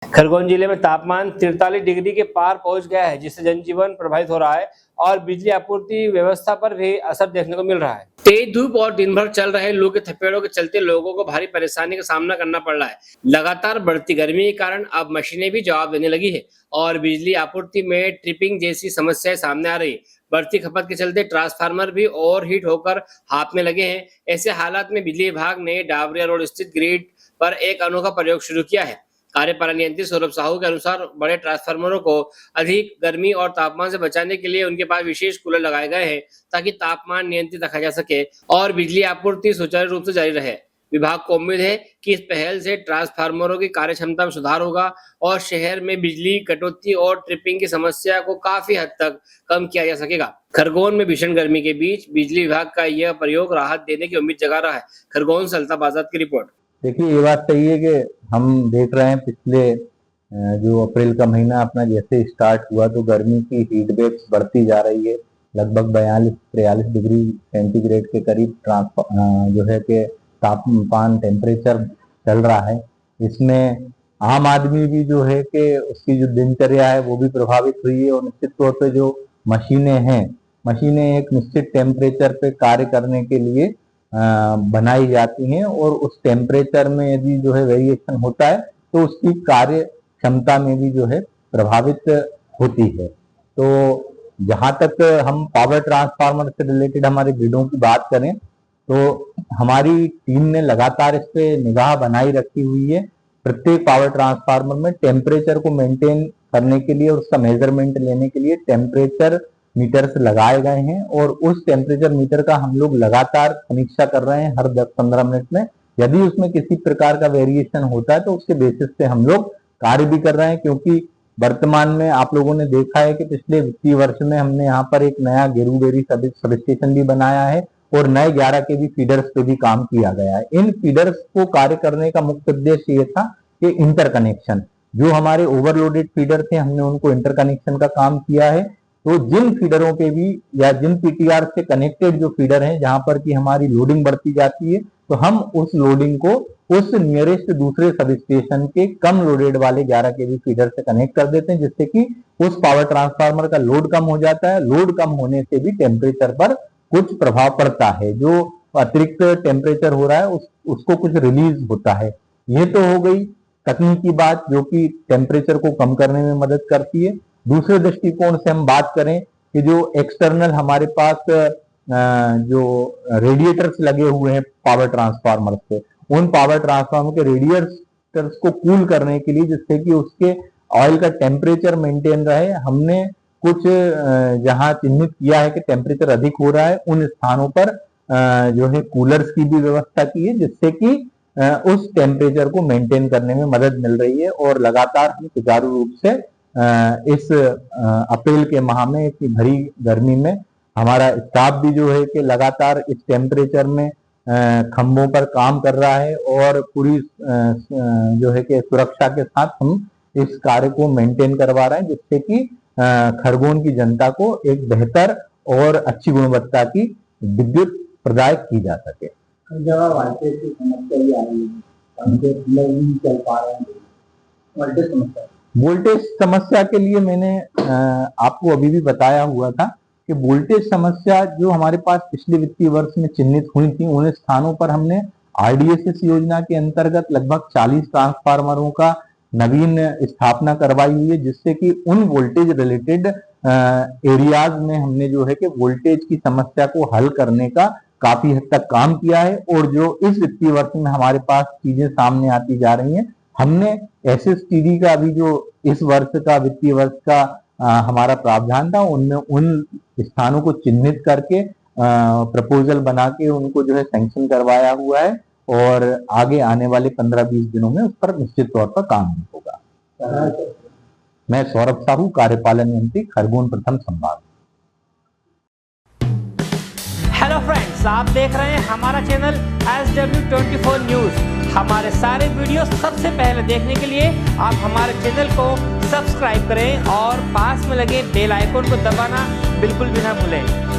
खरगोन जिले में तापमान 43 डिग्री के पार पहुंच गया है, जिससे जनजीवन प्रभावित हो रहा है और बिजली आपूर्ति व्यवस्था पर भी असर देखने को मिल रहा है। तेज धूप और दिन भर चल रहे लू के थपेड़ों के चलते लोगों को भारी परेशानी का सामना करना पड़ रहा है। लगातार बढ़ती गर्मी के कारण अब मशीनें भी जवाब देने लगी है और बिजली आपूर्ति में ट्रिपिंग जैसी समस्याएं सामने आ रही है। बढ़ती खपत के चलते ट्रांसफार्मर भी ओवर हीट होकर हाथ में लगे हैं। ऐसे हालात में बिजली विभाग ने डाबरिया रोड स्थित ग्रिड पर एक अनोखा प्रयोग शुरू किया है। कार्यपालन यंत्री सौरभ साहू के अनुसार बड़े ट्रांसफार्मरों को अधिक गर्मी और तापमान से बचाने के लिए उनके पास विशेष कूलर लगाए गए हैं ताकि तापमान नियंत्रित रखा जा सके और बिजली आपूर्ति सुचारू रूप से जारी रहे। विभाग को उम्मीद है कि इस पहल से ट्रांसफार्मरों की कार्यक्षमता में सुधार होगा और शहर में बिजली कटौती और ट्रिपिंग की समस्या को काफी हद तक कम किया जा सकेगा। खरगोन में भीषण गर्मी के बीच बिजली विभाग का यह प्रयोग राहत देने की उम्मीद जगा रहा है। खरगोन से अल्ताफ आजाद की रिपोर्ट। देखिए, ये बात सही है कि हम देख रहे हैं पिछले जो अप्रैल का महीना अपना जैसे स्टार्ट हुआ तो गर्मी की हीट वेव्स बढ़ती जा रही है। लगभग 42-43 डिग्री सेंटीग्रेड के करीब जो है कि तापमान टेम्परेचर चल रहा है। इसमें आम आदमी भी जो है कि उसकी जो दिनचर्या है वो भी प्रभावित हुई है और निश्चित तौर पे जो मशीनें एक निश्चित टेम्परेचर पे कार्य करने के लिए बनाई जाती हैं और उस टेम्परेचर में यदि जो है वेरिएशन होता है तो उसकी कार्य क्षमता में भी जो है प्रभावित होती है। तो जहां तक हम पावर ट्रांसफार्मर से रिलेटेड हमारे ग्रिडों की बात करें तो हमारी टीम ने लगातार इस पे निगाह बनाई रखी हुई है। प्रत्येक पावर ट्रांसफार्मर में टेम्परेचर को मेंटेन करने के लिए और उसका मेजरमेंट लेने के लिए टेम्परेचर मीटर्स लगाए गए हैं और उस टेम्परेचर मीटर का हम लोग लगातार समीक्षा कर रहे हैं हर 10-15 मिनट में। यदि उसमें किसी प्रकार का वेरिएशन होता है तो उसके बेसिस पे हम लोग कार्य भी कर रहे हैं, क्योंकि वर्तमान में आप लोगों ने देखा है कि पिछले वित्तीय वर्ष में हमने यहाँ पर एक नया गेरूबेरी सब स्टेशन भी बनाया है और नए 11 के भी फीडर्स पे भी काम किया गया है। इन फीडर्स को कार्य करने का मुख्य उद्देश्य ये था कि इंटरकनेक्शन, जो हमारे ओवरलोडेड फीडर थे हमने उनको इंटरकनेक्शन का काम किया है। तो जिन फीडरों पे भी या जिन पीटीआर से कनेक्टेड जो फीडर हैं जहां पर कि हमारी लोडिंग बढ़ती जाती है तो हम उस लोडिंग को उस नियरेस्ट दूसरे सब स्टेशन के कम लोडेड वाले 11 केवी फीडर से कनेक्ट कर देते हैं, जिससे कि उस पावर ट्रांसफार्मर का लोड कम हो जाता है। लोड कम होने से भी टेम्परेचर पर कुछ प्रभाव पड़ता है, जो अतिरिक्त टेम्परेचर हो रहा है उसको कुछ रिलीज होता है। ये तो हो गई तकनीकी बात जो कि टेम्परेचर को कम करने में मदद करती है। दूसरे दृष्टिकोण से हम बात करें कि जो एक्सटर्नल हमारे पास जो रेडिएटर्स लगे हुए हैं पावर ट्रांसफार्मर से, उन पावर ट्रांसफार्मर के रेडिएटर्स को कूल करने के लिए, जिससे कि उसके ऑयल का टेम्परेचर मेंटेन रहे, हमने कुछ जहां चिन्हित किया है कि टेम्परेचर अधिक हो रहा है उन स्थानों पर जो है कूलर्स की भी व्यवस्था की है, जिससे कि उस टेम्परेचर को मेंटेन करने में मदद मिल रही है। और लगातार हम सुचारू रूप से इस अप्रैल के माह में इतनी भरी गर्मी में हमारा स्टाफ भी जो है कि लगातार इस टेम्परेचर में खंभों पर काम कर रहा है और पूरी जो है कि सुरक्षा के साथ हम इस कार्य को मेंटेन करवा रहे हैं, जिससे कि खरगोन की जनता को एक बेहतर और अच्छी गुणवत्ता की विद्युत प्रदाय की जा सके। वोल्टेज समस्या के लिए मैंने आपको अभी भी बताया हुआ था कि वोल्टेज समस्या जो हमारे पास पिछले वित्तीय वर्ष में चिन्हित हुई थी, उन स्थानों पर हमने आरडीएसएस योजना के अंतर्गत लगभग 40 ट्रांसफार्मरों का नवीन स्थापना करवाई हुई है, जिससे कि उन वोल्टेज रिलेटेड एरियाज में हमने जो है कि वोल्टेज की समस्या को हल करने का काफी हद तक काम किया है। और जो इस वित्तीय वर्ष में हमारे पास चीजें सामने आती जा रही हैं, हमने एसएसटीडी का भी जो इस वर्ष का वित्तीय वर्ष का हमारा प्रावधान था, उनमें उन स्थानों को चिन्हित करके प्रपोजल बना के उनको जो है सैंक्शन करवाया हुआ है और आगे आने वाले 15-20 दिनों में उस पर निश्चित तौर पर काम होगा। मैं सौरभ साहू, कार्यपालन यंत्री, खरगोन प्रथम संभाग। हेलो फ्रेंड्स, आप देख रहे हैं हमारा चैनल SW24 न्यूज। हमारे सारे वीडियो सबसे पहले देखने के लिए आप हमारे चैनल को सब्सक्राइब करें और पास में लगे बेल आइकन को दबाना बिल्कुल भी ना भूलें।